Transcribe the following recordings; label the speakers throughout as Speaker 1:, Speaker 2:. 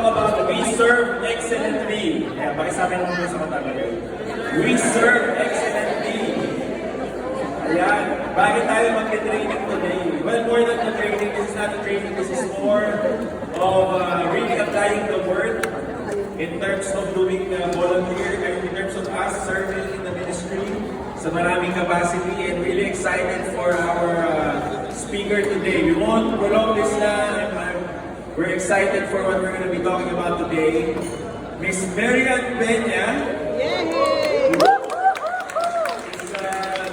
Speaker 1: talk about we serve excellently. Yeah, pakisabi naman po sa katagal. We serve excellently. Ayan, bakit tayo mag-training today? Well, more than the training, this is not a training, this is more of really applying the word in terms of doing volunteer, in terms of us serving in the ministry sa maraming capacity, and really excited for our speaker today. We won't prolong this lang. We're excited for what we're going to be talking about today. Miss Marian Peña is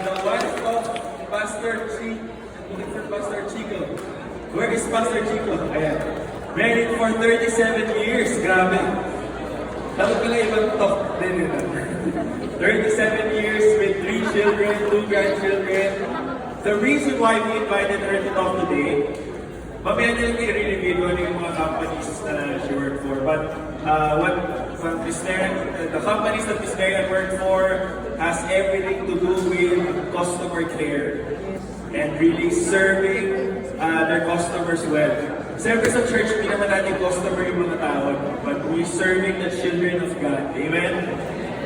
Speaker 1: the wife of Pastor Chico. Where is Pastor Chico? Ayan. Married for 37 years. Grabe. Dapat pala ibang talk din yun. 37 years with 3 children, 2 grandchildren. The reason why we invited her to talk today, mamaya na yung i-reveal ano yung mga companies na she worked for. But the companies that Miss Marian worked for has everything to do with customer care and really serving their customers well. Siyempre sa church, hindi naman natin customer yung mga tao, but we serving the children of God. Amen?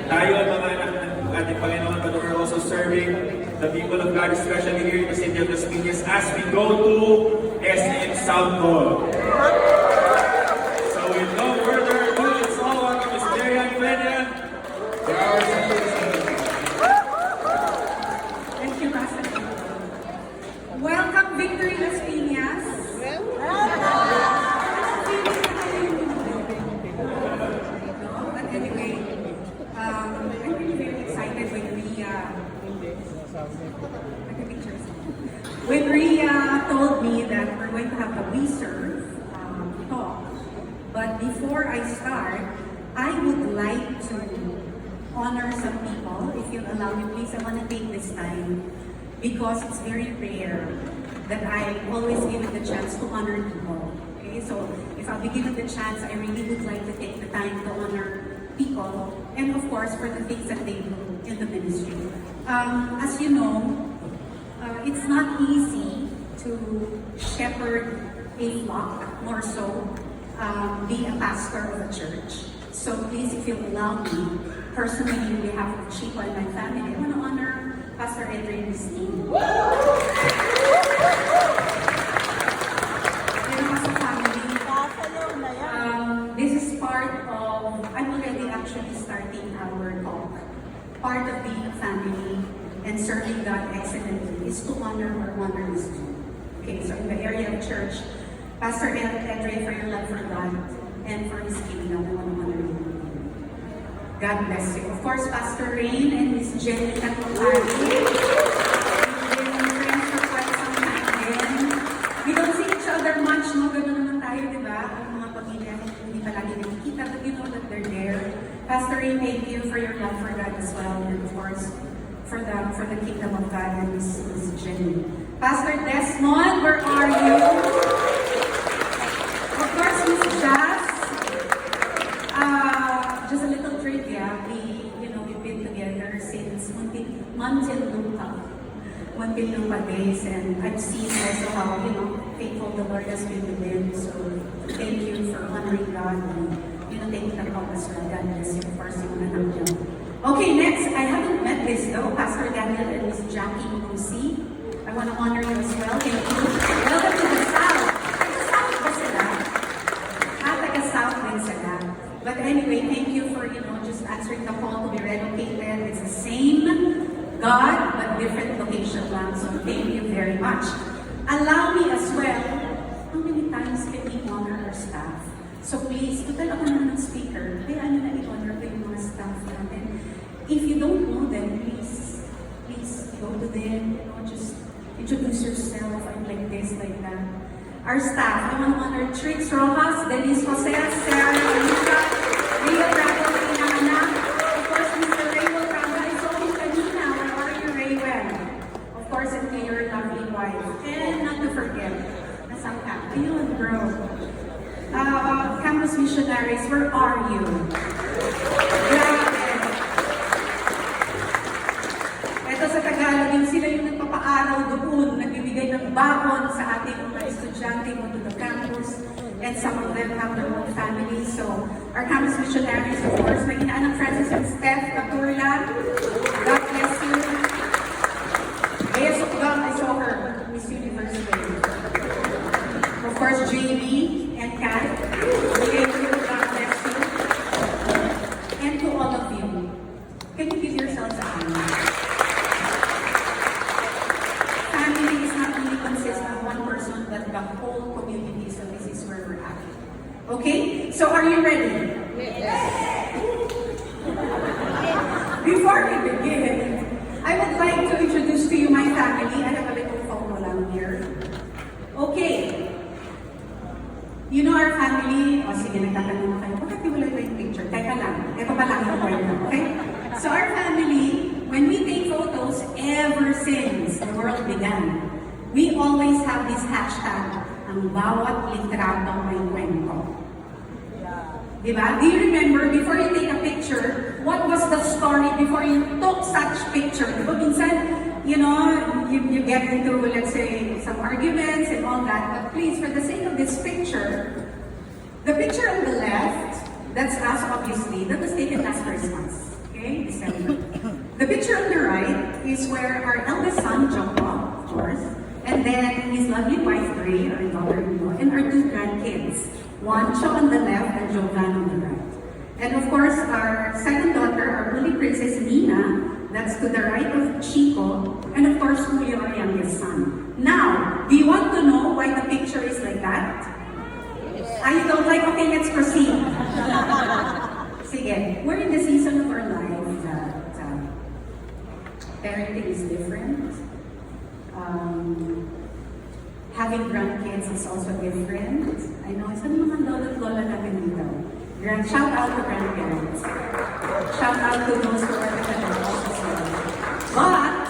Speaker 1: Tayo, mga anak ng ating Panginoon, but we're also serving the people of God, especially here in the city of Las Piñas, as we go to SM South Hall. So with no further ado, let's all welcome Ms. Marian Peña for our session.
Speaker 2: Thank you, Pastor. Welcome, Victory Las Piñas. But anyway, I'm really very excited when Rhea told me that we're going to have a We Serve talk. But before I start, I would like to honor some people. If you'll allow me, please, I want to take this time because it's very rare that I always given the chance to honor people. Okay, so if I'll be given the chance, I really would like to take the time to honor people, and of course for the things that they do in the ministry. As you know, it's not easy to shepherd a flock, more so be a pastor of a church. So please, if you'll allow me, personally, on behalf of Chico and my family, I want to honor Pastor Adrian Bistin. This is part of, I'm already actually starting our talk. Part of being a family and serving God excellently is to honor or honor His due. Okay, so in the area of church, Pastor Edre, for your love for God and for His kingdom, I want to honor you. God bless you. Of course, Pastor Rain and Miss Jenny Catulari. We've been friends for quite some time then. We don't see each other much, no? Ganun naman tayo, di ba? Ang mga pamilya, hindi palagi nakikita, but you know that they're there. Pastor Rain, thank you for your love for God as well, and of course, for the kingdom of God and Miss Jenny. Pastor Desmond, where are you? Of course, Miss Jazz. Just a little trivia. We've been together since Muntinlupa days, and I've seen also how faithful the Lord has been with them. So thank you for honoring God and taking the call as well. God bless you. Of course, yung anak niyo. Okay, next, I haven't met this though, Pastor Daniel and Miss Jackie Musi. I want to honor you as well. Thank you. Welcome to the South. Taga-South ba sila? Taga-South din sila. But anyway, thank you for, just answering the call to be relocated. It's the same God, but different location lang. So thank you very much. Allow me as well, how many times can we honor our staff? So please, total ako naman ng speaker, kaya na i-honor ko yung mga staff natin. If you don't know them, please go to them, just introduce yourself, I'm like this, like that. Our staff, I want to honor Trix Rojas, Denise Jose, Sarah Anita, Rio Bravo, Inana, of course, Mr. Raywell Bravo, I saw him kanina, where are you, Raywell? Of course, and your lovely wife. And not to forget, nasaan ka? Ayun, bro. Campus missionaries, where are you? Ito sa Tagalog, yung sila yung nagpapaaral doon, nagbibigay ng baon sa ating mga estudyante mo to the campus, and some of them have their own families. So our campus missionaries, of course, maging anak Francis and Steph Caturla. God bless you. Bea Sukdam, I saw her, Miss Universe Day. Of course, JB and Kat. Thank you, God bless you. And to all of you, can you give yourselves a hand? Family is not only consist of one person, but the whole community, so this is where we're at. Okay? So are you ready? Yes. Before we begin, I would like to introduce to you my family. I have a little photo lang here. Okay. You know our family? O sige, nagtatanong kayo, bakit di wala yung picture? Teka lang, ito pa lang yung point, okay? So our family, when we take photos ever since the world began, we always have this hashtag, ang bawat litrato may kwento. Diba? Do you remember, before you take a picture, what was the story before you took such picture? Diba, minsan, you know, you get into, let's say, some arguments and all that, but please, for the sake of this picture, the picture on the left, that's us, obviously, that was taken last Christmas, okay, December. The picture on the right is where our eldest son, Jumbo, of course, and then his lovely wife, Ray, our daughter-in-law, and our two grandkids, Juancho on the left and Jovan on the right. And of course, our second daughter, our holy princess Nina, that's to the right of Chico, and of course, Julio, our youngest son. Now, do you want to know why the picture is like that? You don't like? Okay, let's proceed. Sige, we're in the season of our life that parenting is different. Having grandkids is also different. I know, isa mga lola natin dito. Shout out to grandparents. Shout out to those who are the also. But,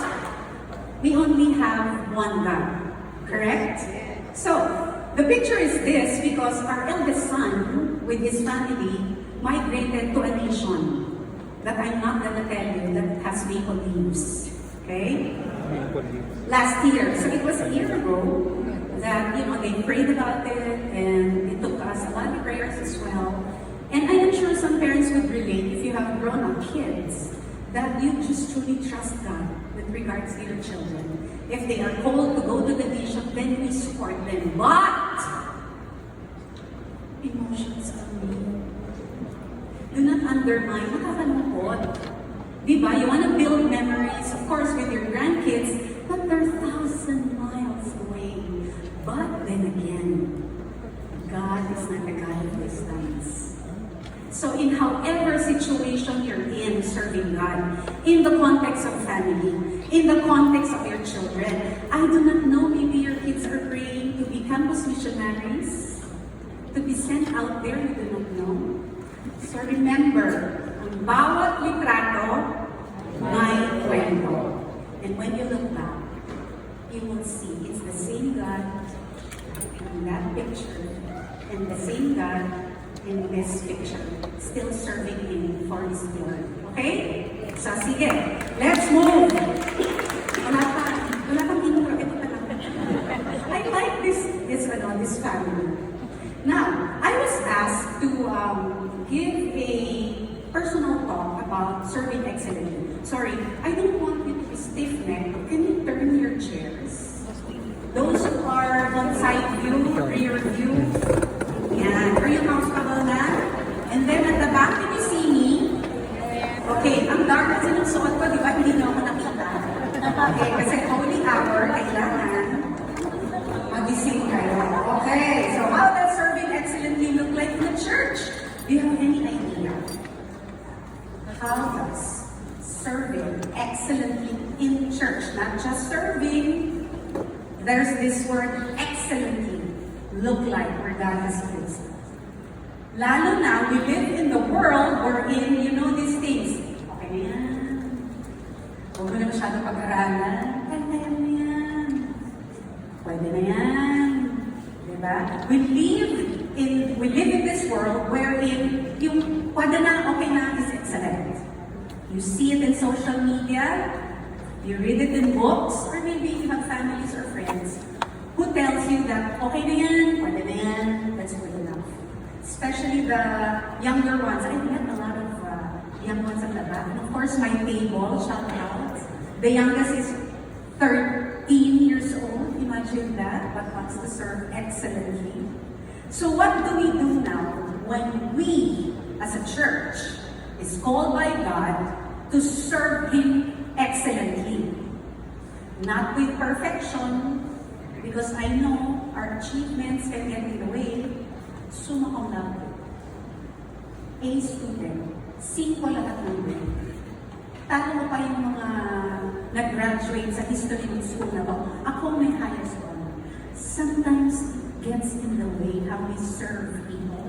Speaker 2: we only have one God. Correct? So, the picture is this because our eldest son, with his family, migrated to a nation that I'm not gonna tell you that has maple leaves. Okay? Last year. So it was a year ago that, you know, they prayed about it and it took us a lot of prayers as well. And I am sure some parents would relate if you have grown-up kids that you just truly trust God with regards to your children. If they are called to go to the nation, then we support them. But emotions only. Do not undermine. Nakakalungkot. Diba? You want to build memories, of course, with your grandkids, but they're 1,000 miles away. But then again, God is not a God of distance. So in however situation you're in serving God, in the context of family, in the context of your children, I do not know, maybe your kids are praying to be campus missionaries, to be sent out there, you do not know. So remember, ang bawat litrato may kwento. And when you look back, you will see it's the same God in that picture and the same God in this picture, still serving Him for His glory. Okay? So, sige. Let's move. Wala kang intro. Ito pa lang. I like this family. Now, I was asked to give a personal talk about serving excellently. Sorry, I don't want you to be stiff-necked. Can you turn your chairs? Those who are on side view, rear view. Yan. Are you comfortable na? And then at the back, can you see me? Okay, ang dark kasi ng suot ko, di ba? Hindi na ako nakita. Okay, kasi holy hour, kailangan magising kayo. Okay, so how does serving excellently look like in the church? Do you have any idea? How does serving excellently in church, not just serving, there's this word excellently, look like where God has placed us? Lalo na, we live in the world wherein, you know these things. Okay na yan. Huwag mo na masyado pag-aralan. Kaya mo yan. Pwede na yan. Diba? We live in this world wherein yung pwede na, okay na, is excellent. You see it in social media, you read it in books, or maybe you have families or friends who tells you that okay na yan, pwede na yan, that's good enough. especially the younger ones. I met a lot of young ones at the back. And of course, my table, shout out. The youngest is 13 years old, imagine that, but wants to serve excellently. So what do we do now when we, as a church, is called by God to serve Him excellently? Not with perfection, because I know our achievements can get in the way. Summa cum laude. A student. 5 lahat ng grade. Talo mo pa yung mga nag-graduate sa history ng school na ba, ako may highest honor. Sometimes it gets in the way how we serve people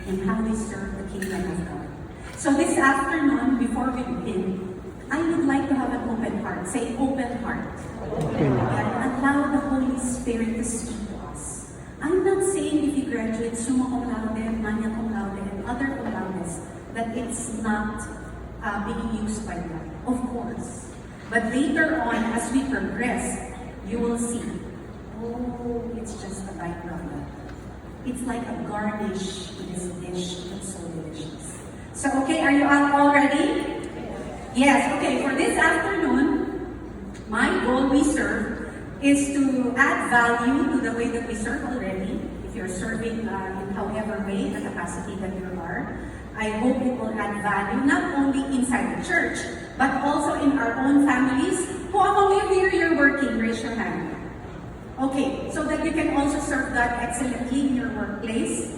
Speaker 2: and how we serve the kingdom of God. So this afternoon, before we begin, I would like to have an open heart. Say open heart. And allow the Holy Spirit to speak to us. I'm not saying if you graduate summa cum laude, magna cum laude, and other cum laudes, that it's not being used by God. Of course. But later on, as we progress, you will see, oh, it's just a byproduct. It's like a garnish to this dish that's so delicious. So, okay, are you all ready? Yes, okay, for this afternoon, my goal we serve is to add value to the way that we serve already. If you're serving in however way, the capacity that you are, I hope it will add value not only inside the church, but also in our own families. Who among you here you're working? Raise your hand. Okay, so that you can also serve God excellently in your workplace.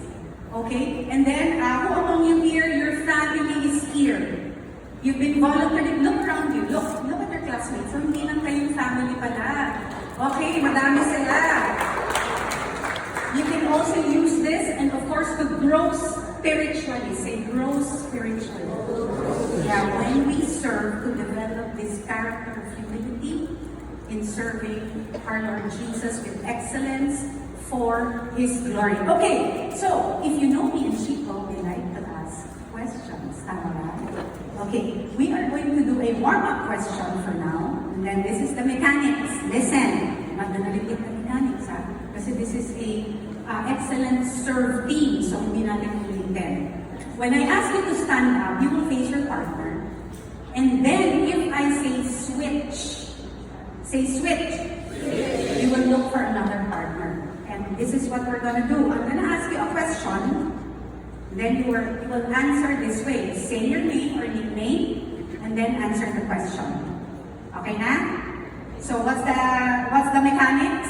Speaker 2: Okay, and then who among you here, your family is here? You've been volunteering. Look around you. Look at your classmates. So hindi lang kayong family pala. Okay, madami sila. You can also use this and of course to grow spiritually. Say grow spiritually. Yeah, when we serve to develop this character of humility in serving our Lord Jesus with excellence for His glory. Okay, so if you know me and Chico, we like to ask questions. Tama ba? Okay, we are going to do a warm-up question for now. And then this is the mechanics. Listen, magdanaligit na mechanics ha. Kasi this is a excellent serve team. So hindi natin ulitin. When I ask you to stand up, you will face your partner. And then if I say switch, say switch. You will look for another partner. And this is what we're gonna do. I'm gonna ask you a question. Then you will answer this way. Say your name or nickname, and then answer the question. Okay na? So what's the mechanics?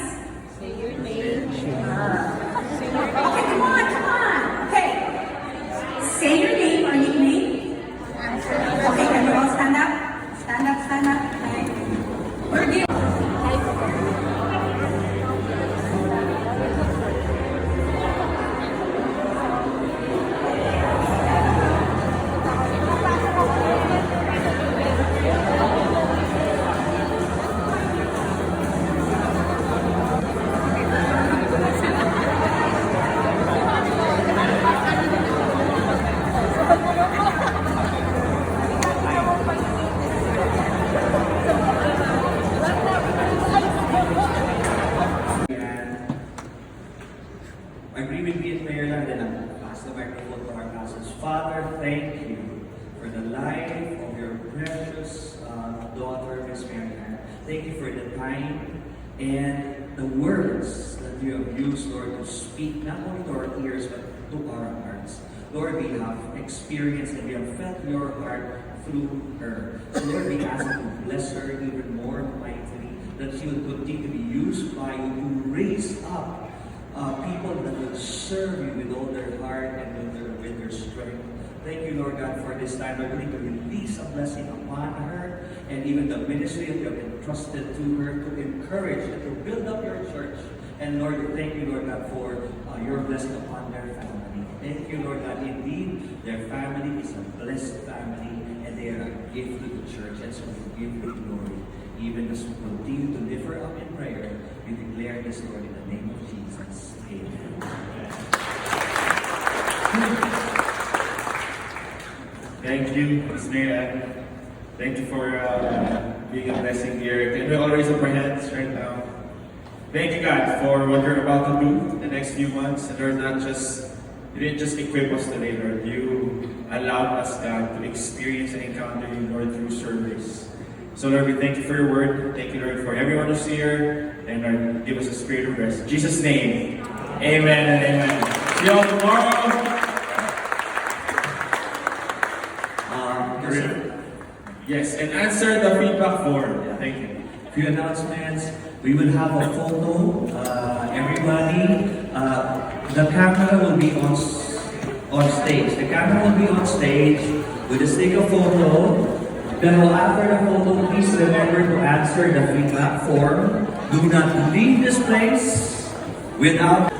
Speaker 3: Say your name.
Speaker 2: Okay, come on. Okay. Say your name or nickname. Okay, can you all stand up? Stand up. Okay. We're good.
Speaker 1: Agree with me in prayer lang, then I'll pass the microphone to our pastors. Father, thank you for the life of your precious daughter, Miss Mary Ann. Thank you for the time and the words that you have used, Lord, to speak not only to our ears, but to our hearts. Lord, we have experienced and we have felt your heart through her. So Lord, we ask you to bless her even more mightily, that she will continue to be used by you to raise up people that will serve you with all their heart and with their strength. Thank you, Lord God, for this time. We're going to release a blessing upon her and even the ministry that you have entrusted to her to encourage and to build up your church. And Lord, thank you, Lord God, for your blessing upon their family. Thank you, Lord God. Indeed, their family is a blessed family and they are a gift to the church. And so we give you glory. Even as we continue to lift her up in prayer, we declare this, Lord, in the name of Jesus. Amen.
Speaker 4: Thank you, Ms. Mary. Thank you for being a blessing here. Can we all raise up our hands right now? Thank you, God, for what you're about to do in the next few months. And Lord, not just You didn't just equip us today, Lord. You allowed us, God, to experience and encounter you, Lord, through service. So, Lord, we thank you for your word. Thank you, Lord, for everyone who's here. And, Lord, give us a spirit of rest. In Jesus' name, amen and amen. See you all tomorrow. Yes, and answer the feedback form. Thank you.
Speaker 5: Few announcements. We will have a photo. Everybody, the camera will be on stage. The camera will be on stage. We'll just take a photo. Then after the photo, please remember to answer the feedback form. Do not leave this place without